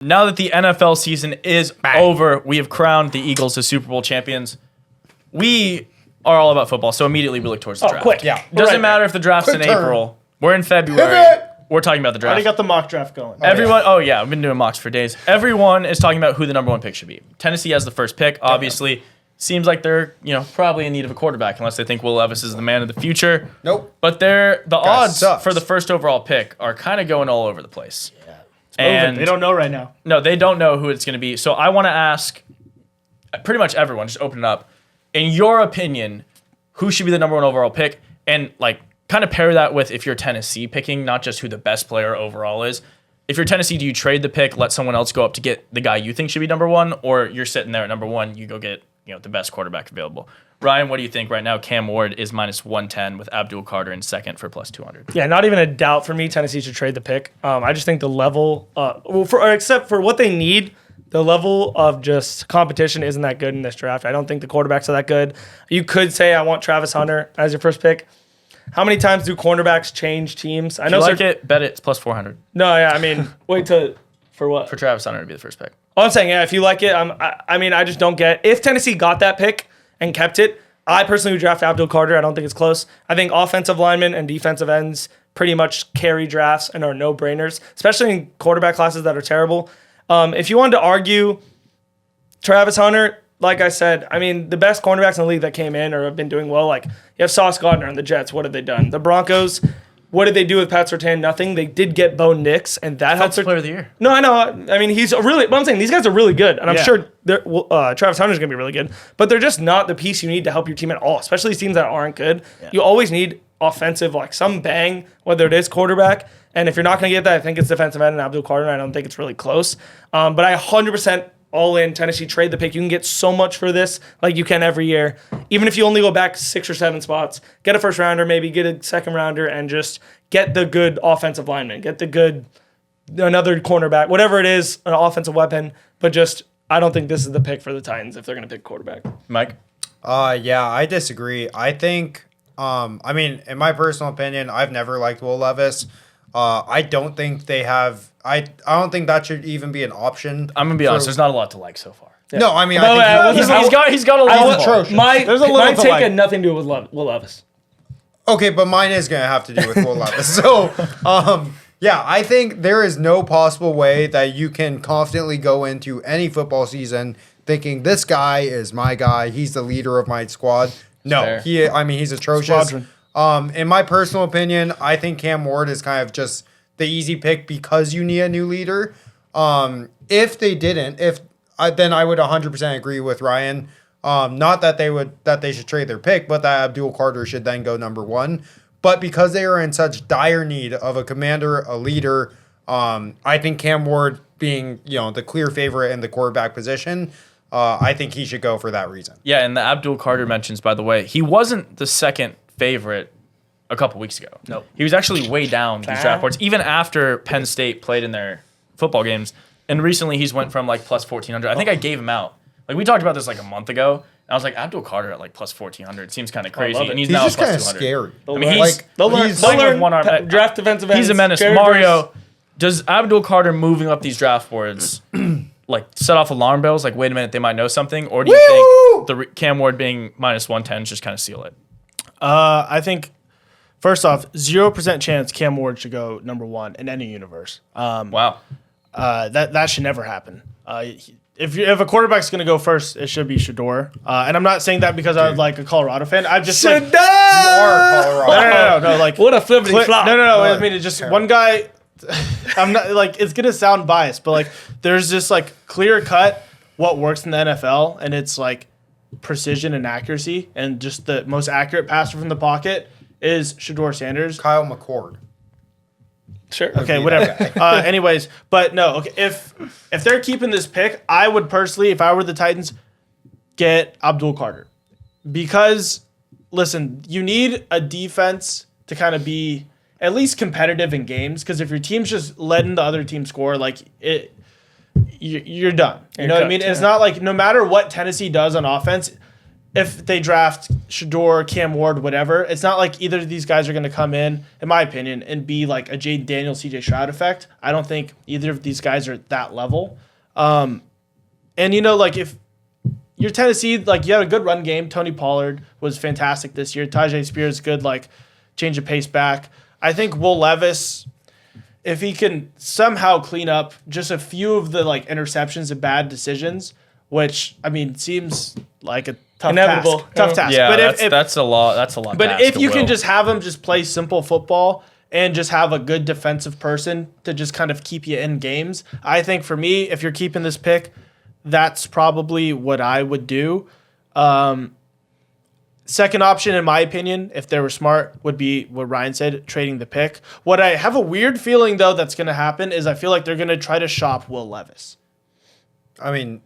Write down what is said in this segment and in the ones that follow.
now that the NFL season is over, we have crowned the Eagles as Super Bowl champions. We are all about football, so immediately we look towards the draft. Quick. Yeah. Doesn't matter if the draft's in Quick turn. April. We're in February. Pivot. We're talking about the draft. Already got the mock draft going. Everyone, I've been doing mocks for days. Everyone is talking about who the number one pick should be. Tennessee has the first pick, obviously. Seems like they're, probably in need of a quarterback unless they think Will Levis is the man of the future. Nope. But the odds sucks. for the first overall pick are kind of going all over the place. Yeah. And They don't know right now. no, they don't know who it's going to be. So I want to ask pretty much everyone, just open it up. In your opinion, who should be the number one overall pick? And kind of pair that with if you're Tennessee picking, not just who the best player overall is. If you're Tennessee, do you trade the pick, let someone else go up to get the guy you think should be number one, or you're sitting there at number one, you go get the best quarterback available? Ryan, what do you think right now? Cam Ward is minus 110 with Abdul Carter in second for plus 200. Yeah, not even a doubt for me. Tennessee should trade the pick. I just think the level, except for what they need, the level of just competition isn't that good in this draft. I don't think the quarterbacks are that good. You could say I want Travis Hunter as your first pick. How many times do cornerbacks change teams? I If know. you like it, bet it's plus 400 No, yeah. I mean, for what? for Travis Hunter to be the first pick. Oh, I'm saying, yeah, if you like it, I just don't get. If Tennessee got that pick and kept it, I personally would draft Abdul Carter. I don't think it's close. I think offensive linemen and defensive ends pretty much carry drafts and are no-brainers, especially in quarterback classes that are terrible. If you wanted to argue Travis Hunter, like I said, the best cornerbacks in the league that came in or have been doing well, you have Sauce Gardner on the Jets. What have they done? The Broncos, what did they do with Pat Surtain? Nothing. They did get Bo Nix, and that helps. Player of the year. No, I know. He's but I'm saying these guys are really good, and I'm Yeah. sure Travis Hunter's going to be really good, but they're just not the piece you need to help your team at all, especially these teams that aren't good. Yeah. You always need offensive, some bang, whether it is quarterback, and if you're not going to get that, I think it's defensive end and Abdul Carter, and I don't think it's really close. But I 100% all in Tennessee, trade the pick. You can get so much for this like you can every year. Even if you only go back 6 or 7 spots, get a first rounder, maybe get a second rounder, and just get the good offensive lineman, get the good another cornerback, whatever it is, an offensive weapon. But just I don't think this is the pick for the Titans if they're going to pick quarterback. Mike? Yeah, I disagree. I think, in my personal opinion, I've never liked Will Levis. I don't think they have. I don't think that should even be an option. I'm gonna be honest. There's not a lot to like so far. Yeah. No, I He's got a He's atrocious. My take like. had nothing to do with Will Levis. Okay, but mine is gonna have to do with Will Levis. So, yeah, I think there is no possible way that you can confidently go into any football season thinking this guy is my guy. He's the leader of my squad. No, he's atrocious. Squadron. In my personal opinion, I think Cam Ward is kind of just the easy pick because you need a new leader. If they didn't, then I would 100% agree with Ryan. Not that they should trade their pick, but that Abdul Carter should then go number one. But because they are in such dire need of a commander, a leader, I think Cam Ward being the clear favorite in the quarterback position, I think he should go for that reason. Yeah, and the Abdul Carter mentions, by the way, he wasn't the second favorite a couple weeks ago. Nope. He was actually way down these draft boards, even after Penn State played in their football games. And recently he's went from plus 1,400. I think I gave him out. We talked about this a month ago. And I was like, Abdul Carter at plus 1,400 seems kind of crazy. And he's now just plus kind of 200. scary. They'll learn one arm. draft defensive ends. He's a menace. characters. Mario, does Abdul Carter moving up these draft boards set off alarm bells? Wait a minute, they might know something? Or do you think the Cam Ward being minus 110 just kind of seal it? I think, first off, 0% chance Cam Ward should go number one in any universe. Wow. That should never happen. If a quarterback's going to go first, it should be Shedeur. And I'm not saying that because I was a Colorado fan. I just Shedeur! You are Colorado. no. What a flippity flop. No. I mean, it's just one guy. I'm not it's going to sound biased, but there's this clear cut what works in the NFL, and it's precision and accuracy, and just the most accurate passer from the pocket is Shedeur Sanders. Kyle McCord. Sure. Okay, whatever. Anyways, but no. Okay, if they're keeping this pick, I would personally, if I were the Titans, get Abdul Carter, because listen, you need a defense to kind of be at least competitive in games. Because if your team's just letting the other team score, you're done. You know what I mean? It's not no matter what Tennessee does on offense, if they draft Shador, Cam Ward, whatever, it's not like either of these guys are going to come in my opinion, and be like a Jaden Daniels, CJ Stroud effect. I don't think either of these guys are at that level. And like if you're Tennessee, like you had a good run game. Tony Pollard was fantastic this year. Tajay Spears, good like change of pace back. I think Will Levis, if he can somehow clean up just a few of the like interceptions and bad decisions, which I mean seems like a tough Inevitable. task. Yeah, But that's a lot. That's a lot. but to ask if of you can Will. just have him just play simple football and just have a good defensive person to just kind of keep you in games, I think for me, if you're keeping this pick, that's probably what I would do. Second option, in my opinion, if they were smart, would be what Ryan said, trading the pick. What I have a weird feeling, though, that's going to happen is I feel like they're going to try to shop Will Levis. I mean,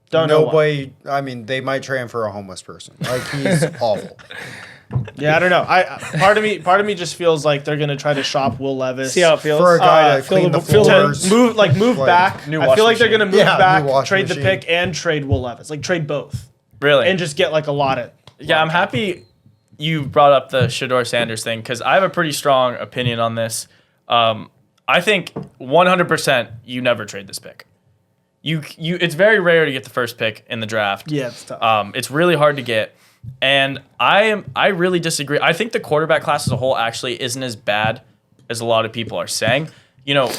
Don't know why. nobody. I mean, they might trade him for a homeless person. Like he's awful. Yeah, I don't know. Part of me just feels like they're going to try to shop Will Levis. See how it feels. For a guy to feel clean the feel floors. to move Like, back. new I washing feel like they're machine. going to move Yeah, new back, washing trade the machine. pick, and trade Will Levis. Like trade both really and just get like a lot of. Yeah, I'm happy you brought up the Shador Sanders thing because I have a pretty strong opinion on this. I think 100% you never trade this pick. You it's very rare to get the first pick in the draft. Yeah, it's tough. It's really hard to get. And I really disagree. I think the quarterback class as a whole actually isn't as bad as a lot of people are saying. You know,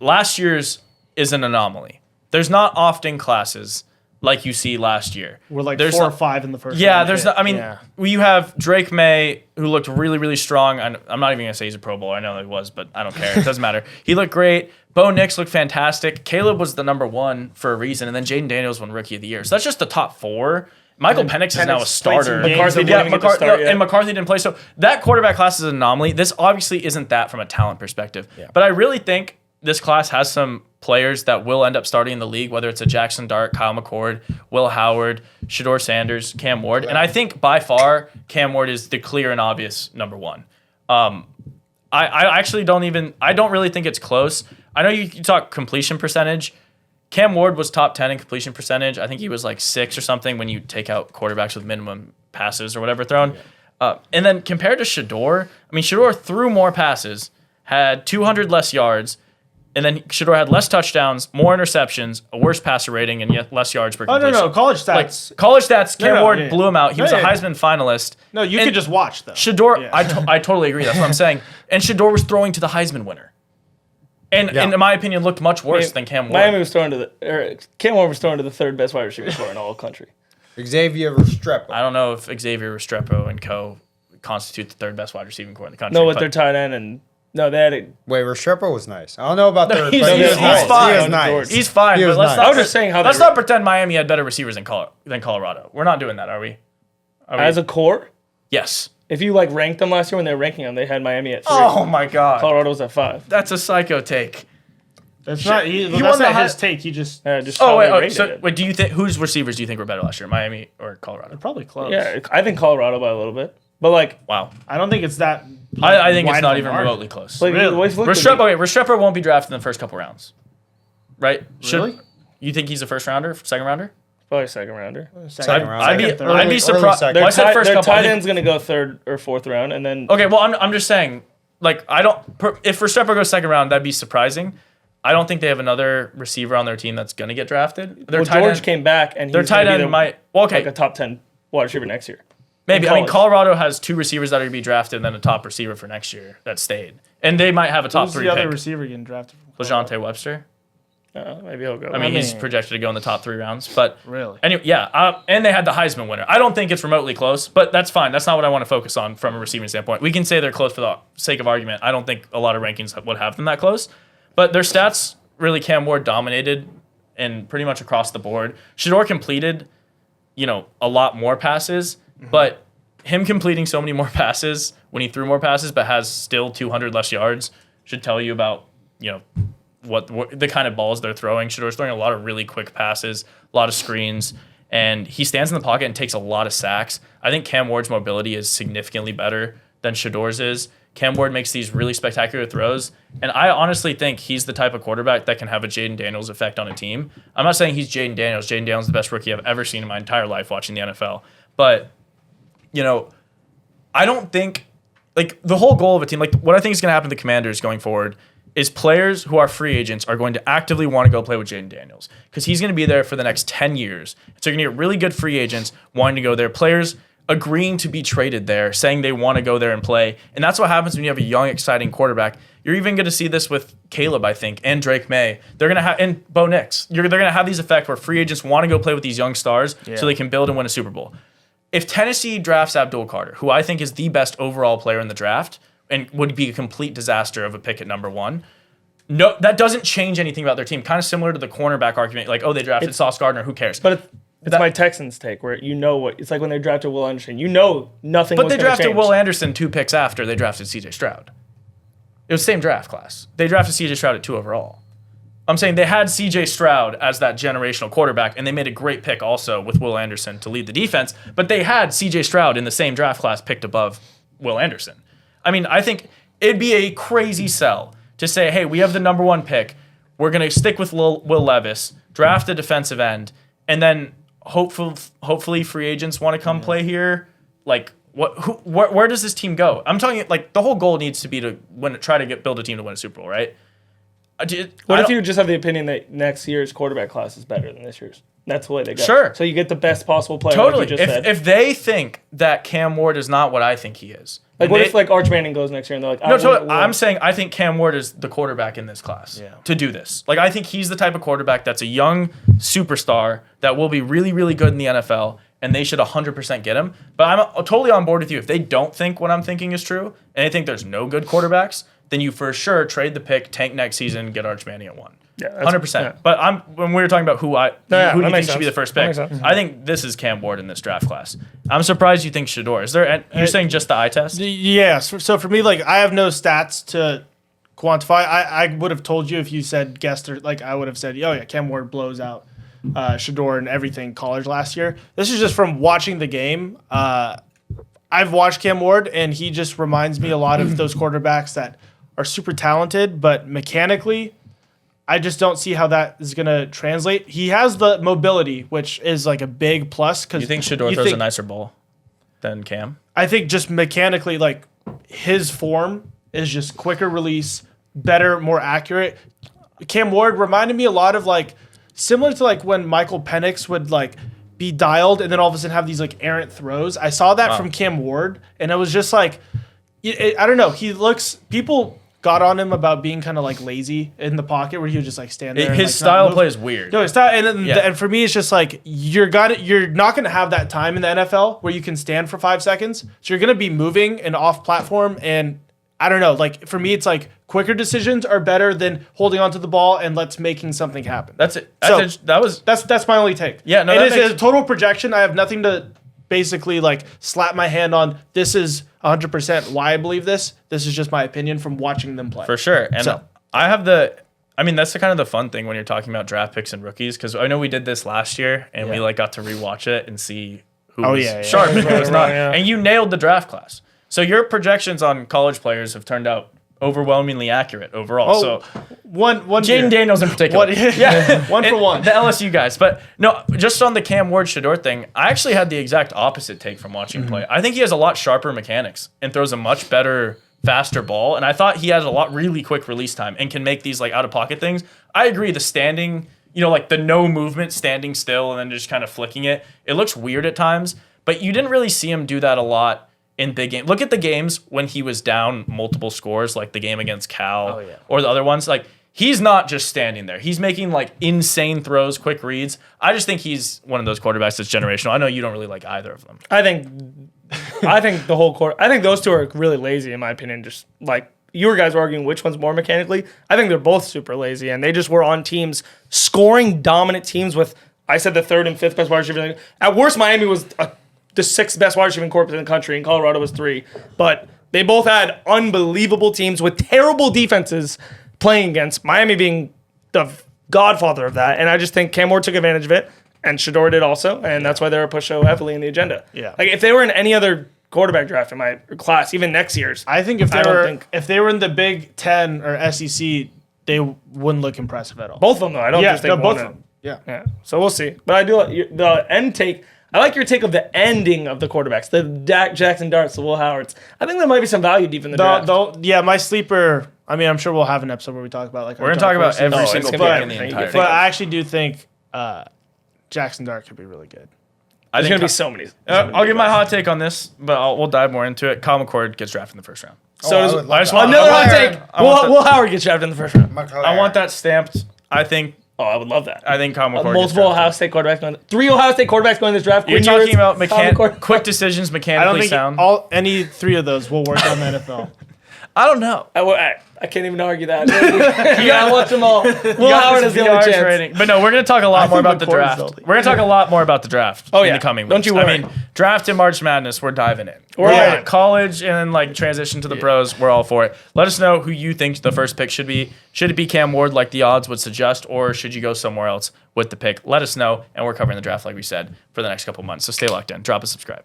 last year's is an anomaly. There's not often classes like you see last year. We're like There's 4 or not- 5 in the first. Yeah, round there's pick. not, I mean, Yeah. you have Drake May, who looked really, really strong. I'm not even going to say he's a Pro Bowler. I know that he was, but I don't care. It doesn't matter. He looked great. Bo Nix looked fantastic. Caleb was the number 1 for a reason, and then Jaden Daniels won Rookie of the Year. So that's just the top 4. Michael Penix is now a Penix played starter. some games. McCarthy didn't even get to start yet. And McCarthy didn't play. So that quarterback class is an anomaly. This obviously isn't that from a talent perspective. But I really think this class has some players that will end up starting in the league, whether it's a Jackson Dart, Kyle McCord, Will Howard, Shador Sanders, Cam Ward. And I think by far Cam Ward is the clear and obvious number 1. I actually don't really think it's close. I know you talk completion percentage. Cam Ward was top 10 in completion percentage. I think he was like 6 or something when you take out quarterbacks with minimum passes or whatever thrown. And then compared to Shador, I mean, Shador threw more passes, had 200 less yards, and then Shador had less touchdowns, more interceptions, a worse passer rating, and yet less yards per Oh no, completion. no, college Like, stats. college stats, Cam no, Ward yeah. blew him out. He was a Yeah, yeah. Heisman finalist. No, you And could just watch though. Shador, Yeah. I totally agree. That's what I'm saying. And Shador was throwing to the Heisman winner. And in my opinion, looked much worse than Cam Ward. Miami was throwing to Cam Ward was throwing to the 3rd best wide receiver scorer in all country. Xavier Restrepo. I don't know if Xavier Restrepo and co constitute the 3rd best wide receiving core in the country. No, with but- their tight end and no, they had it. Wait, Restrepo was nice. I don't know about third, he's- but he he's was nice. fine. He was nice. He's fine, He but was let's nice. not. I was just saying how let's they not pretend Miami had better receivers than Colorado. We're not doing that, are we? Are we? as a core. Yes. If you like ranked them last year when they were ranking them, they had Miami at 3. Oh my God. Colorado was at 5. That's a psycho take. That's not. He That's won the not high- his take. He just Just Oh how wait, they rated it. wait. Do you think whose receivers do you think were better last year, Miami or Colorado? probably close. Yeah, I think Colorado by a little bit, but like, Wow. I don't think it's that. I think it's wide not of a even margin. remotely close. like Really? always looked at Restrepo, me. wait, Restrepo won't be drafted in the first couple rounds, right? Really? You think he's a first rounder, second rounder? Probably a 2nd rounder. Second round. I'd be Second, third. I'd Early be surprised. second. Well, I said first Their couple. I tight think- end's gonna go 3rd or 4th round, and then Okay, well, I'm just saying, like, if Restrepo goes second round, that'd be surprising. I don't think they have another receiver on their team that's gonna get drafted. Their well, tight George end, came back, and their he's tight gonna be end might. Well, okay, like a top 10 wide receiver next year. maybe. in I mean, college. Colorado has 2 receivers that are gonna be drafted, and then a top receiver for next year that stayed, and they might have a top Who's 3 the other pick. receiver getting drafted? LeJontay Webster. Maybe he'll go. I mean, he's projected to go in the top 3 rounds, but Really? anyway, yeah. And they had the Heisman winner. I don't think it's remotely close, but that's fine. That's not what I want to focus on from a receiving standpoint. We can say they're close for the sake of argument. I don't think a lot of rankings would have them that close, but their stats really Cam Ward dominated, and pretty much across the board. Shador completed, a lot more passes, but him completing so many more passes when he threw more passes, but has still 200 less yards, should tell you about what the kind of balls they're throwing. Shador's throwing a lot of really quick passes, a lot of screens, and he stands in the pocket and takes a lot of sacks. I think Cam Ward's mobility is significantly better than Shador's is. Cam Ward makes these really spectacular throws, and I honestly think he's the type of quarterback that can have a Jaden Daniels effect on a team. I'm not saying he's Jaden Daniels. Jaden Daniels is the best rookie I've ever seen in my entire life watching the NFL. But, you know, I don't think, like, the whole goal of a team, like, what I think is going to happen to the Commanders going forward is players who are free agents are going to actively want to go play with Jaden Daniels because he's going to be there for the next 10 years. So you're going to get really good free agents wanting to go there, players agreeing to be traded there, saying they want to go there and play. And that's what happens when you have a young, exciting quarterback. You're even going to see this with Caleb, I think, and Drake May. They're going to have, and Bo Nix. They're going to have these effects where free agents want to go play with these young stars so they can build and win a Super Bowl. If Tennessee drafts Abdul Carter, who I think is the best overall player in the draft and would be a complete disaster of a pick at number 1, no, that doesn't change anything about their team. Kind of similar to the cornerback argument, like, oh, they drafted Sauce Gardner, who cares? But it's my Texans take, where you know what it's like when they drafted Will Anderson. You know nothing. But was they gonna drafted change. Will Anderson 2 picks after they drafted C.J. Stroud. It was the same draft class. They drafted C.J. Stroud at 2 overall. I'm saying they had C.J. Stroud as that generational quarterback, and they made a great pick also with Will Anderson to lead the defense. But they had C.J. Stroud in the same draft class picked above Will Anderson. I mean, I think it'd be a crazy sell to say, hey, we have the number 1 pick. We're going to stick with Will Levis, draft a defensive end, and then hopefully free agents want to come play here. Like, where does this team go? I'm talking, like, the whole goal needs to be to build a team to win a Super Bowl, right? What if you just have the opinion that next year's quarterback class is better than this year's? That's the way they go. Sure. So you get the best possible player. Totally. Like you just said. If they think that Cam Ward is not what I think he is, Like, what if, like, Arch Manning goes next year and they're like, no, totally. I'm saying I think Cam Ward is the quarterback in this class to do this. Like, I think he's the type of quarterback that's a young superstar that will be really, really good in the NFL, and they should 100% get him. But I'm totally on board with you. If they don't think what I'm thinking is true, and they think there's no good quarterbacks, then you for sure trade the pick, tank next season, get Arch Manning at 1. Yeah, 100%. Yeah. But when we were talking about who do you think should be the first pick, I think this is Cam Ward in this draft class. I'm surprised you think Shedeur. Is there? You're saying just the eye test? Yeah. So for me, like, I have no stats to quantify. I would have told you if you said guessed, or like I would have said, oh yeah, Cam Ward blows out Shedeur and everything college last year. This is just from watching the game. I've watched Cam Ward, and he just reminds me a lot of those quarterbacks that are super talented, but mechanically, I just don't see how that is going to translate. He has the mobility, which is like a big plus. You think Shedeur throws a nicer ball than Cam? I think just mechanically, like, his form is just quicker release, better, more accurate. Cam Ward reminded me a lot of, like, similar to like when Michael Penix would like be dialed and then all of a sudden have these like errant throws. I saw that from Cam Ward, and it was just like, I don't know. People got on him about being kind of like lazy in the pocket, where he would just like stand there. His style of play is weird. No, his style, and for me, it's just like you're not gonna have that time in the NFL where you can stand for 5 seconds. So you're gonna be moving and off platform, and I don't know. Like for me, it's like quicker decisions are better than holding onto the ball and making something happen. That's it. That's my only take. Yeah, no, it is a total projection. I have nothing to basically like slap my hand on. This is 100% why I believe this. This is just my opinion from watching them play. For sure. And that's the kind of the fun thing when you're talking about draft picks and rookies, because I know we did this last year and we like got to rewatch it and see who was sharp and who was not. And you nailed the draft class. So your projections on college players have turned out overwhelmingly accurate overall. So one Jaden Daniels in particular. One for one. The LSU guys. But no, just on the Cam Ward Shedeur thing, I actually had the exact opposite take from watching play. I think he has a lot sharper mechanics and throws a much better, faster ball. And I thought he has a lot really quick release time and can make these like out of pocket things. I agree, the standing, like the no movement, standing still and then just kind of flicking it. It looks weird at times, but you didn't really see him do that a lot in big games. Look at the games when he was down multiple scores, like the game against Cal or the other ones. Like, he's not just standing there. He's making like insane throws, quick reads. I just think he's one of those quarterbacks that's generational. I know you don't really like either of them. I think the whole court. I think those two are really lazy in my opinion. Just like you guys were arguing which one's more mechanically. I think they're both super lazy, and they just were on teams scoring dominant teams with. I said the 3rd and 5th best wide receiver. At worst, Miami was the 6th best wide receiving corps in the country, and Colorado was 3. But they both had unbelievable teams with terrible defenses playing against, Miami being the godfather of that. And I just think Cam Ward took advantage of it, and Shedeur did also, and that's why they're pushed so heavily in the agenda. Yeah. Like, if they were in any other quarterback draft in my class, even next year's, I think if they were in the Big Ten or SEC, they wouldn't look impressive at all. Both of them, though. I don't just think both one of them. Yeah. So we'll see. But I do the end take. I like your take of the ending of the quarterbacks, the Jackson Darts, the Will Howards. I think there might be some value deep in the draft. Yeah, my sleeper. I mean, I'm sure we'll have an episode where we talk about like. We're gonna talk about every it's single gonna pick be in the everything you entire. can think But I actually do think Jackson Dart could be really good. There's going to be so many. I'll give my hot take on this, but we'll dive more into it. Kyle McCord gets drafted in the first round. So I does would love just that. want another I hot want- take. I want Will Howard gets drafted in the first round. I want that stamped. I think I would love that. Kyle McCord gets Multiple drafted. Ohio State quarterbacks going. 3 Ohio State quarterbacks going in this draft. You're Quinn talking Ewers, about Kyle McCord. quick decisions, I don't mechanically think sound. any 3 of those will work on the NFL. I don't know. I can't even argue that. You gotta watch them all. Will Howard has the only chance. Rating. But no, we're going to talk a lot more about the McCord is draft. the only- We're going to talk a lot more about the draft in yeah. the coming Don't weeks. you worry. I mean, draft and March Madness, we're diving in. We're Yeah. in. College and then like transition to the pros, we're all for it. Let us know who you think the first pick should be. Should it be Cam Ward like the odds would suggest, or should you go somewhere else with the pick? Let us know, and we're covering the draft like we said for the next couple months. So stay locked in. Drop a subscribe.